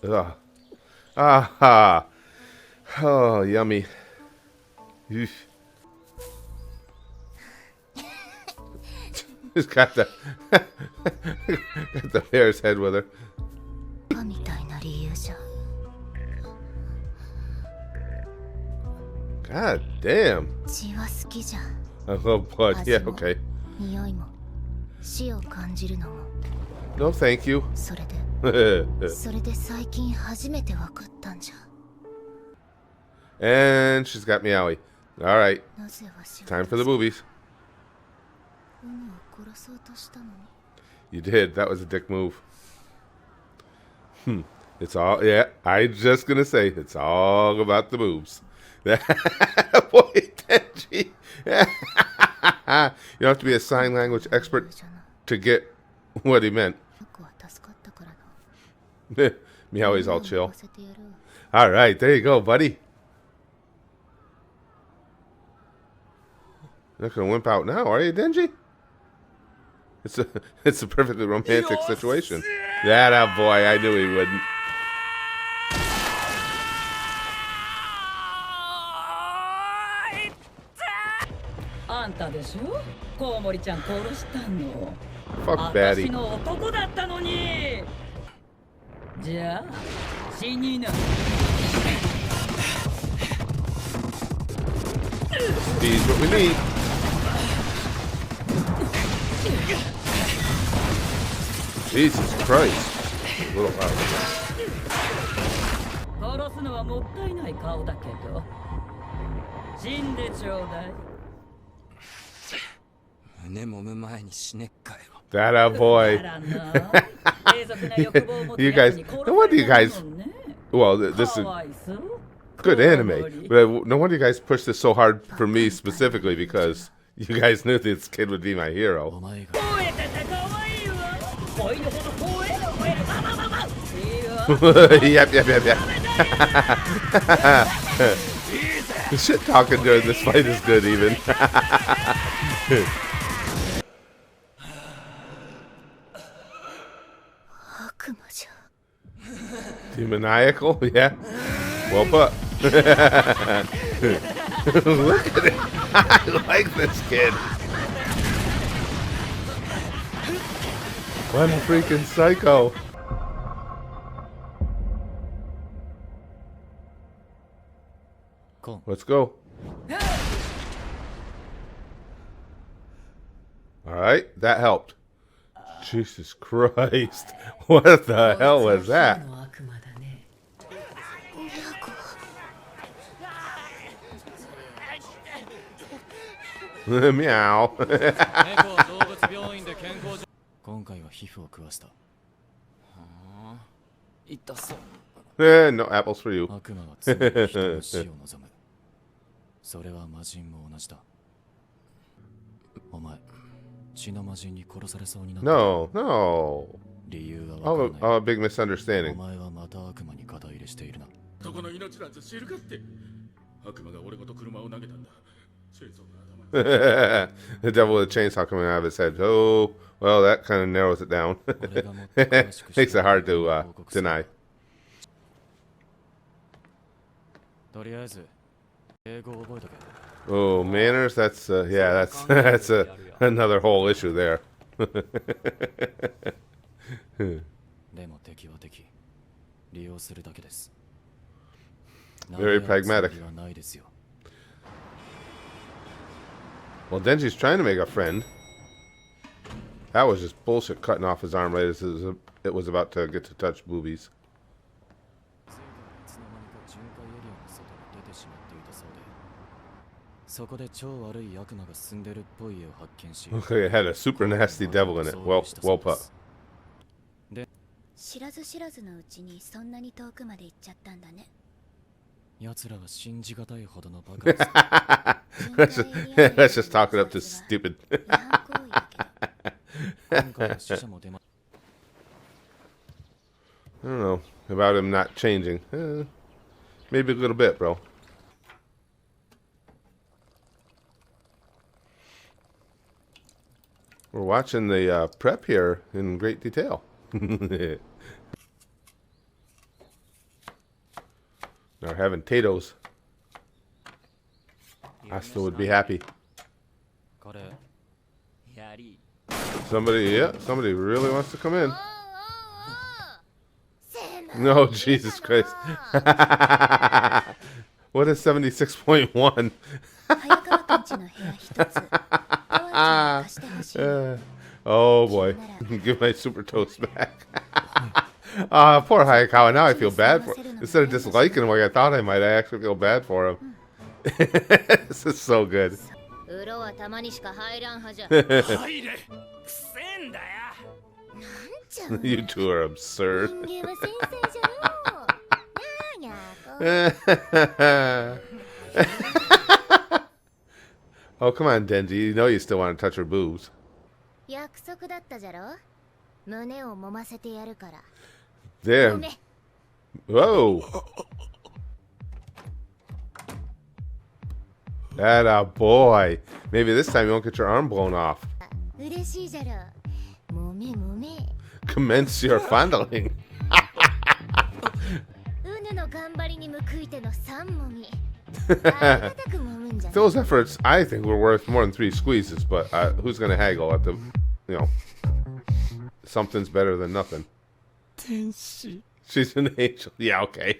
Ugh. Ah. Oh, yummy. Eesh. Just got the got the bear's head with her. God damn. Oh boy. Yeah. Okay. No, thank you. And she's got meowie. All right. Time for the boobies. You did. That was a dick move. It's all, yeah, I'm just going to say, it's all about the boobs. Boy, Denji. You don't have to be a sign language expert to get what he meant. Meowie's all chill. All right, there you go, buddy. You're not going to wimp out now, are you, Denji? It's a perfectly romantic situation. That boy, I knew he wouldn't. Fuck Batty. Speed's what we need. Jesus Christ. A little loud. That boy. You guys, no wonder you guys, well, this is good anime, but no wonder you guys pushed this so hard for me specifically, because you guys knew this kid would be my hero. Yep. The shit talking during this fight is good, even. Demoniacal? Yeah. Well put. Look at it. I like this kid. What a freaking psycho. Cool. Let's go. Alright, that helped. Jesus Christ. What the hell was that? Meow. No apples for you. No. Oh, a big misunderstanding. The devil with a chainsaw coming out of his head. Oh, well, that kind of narrows it down. Makes it hard to deny. Oh, manners. That's yeah. That's another whole issue there. Very pragmatic. Well, Denji's trying to make a friend. That was just bullshit, cutting off his arm right as it was about to get to touch boobies. Okay, it had a super nasty devil in it. Well put. Let's just talk it up to stupid. I don't know about him not changing. Maybe a little bit, bro. We're watching the prep here in great detail. Or having potatoes. I still would be happy. Somebody really wants to come in. No, Jesus Christ. What is 76.1? Oh boy. Give my super toast back. Poor Hayakawa. Now I feel bad for him. Instead of disliking him like I thought I might, I actually feel bad for him. This is so good. You two are absurd. Oh, come on, Denji. You know you still want to touch her boobs. Damn. Whoa. Atta boy. Maybe this time you won't get your arm blown off. Commence your fondling. Those efforts, I think, were worth more than 3 squeezes, but who's going to haggle at the, something's better than nothing. Denji. She's an angel. Yeah, okay.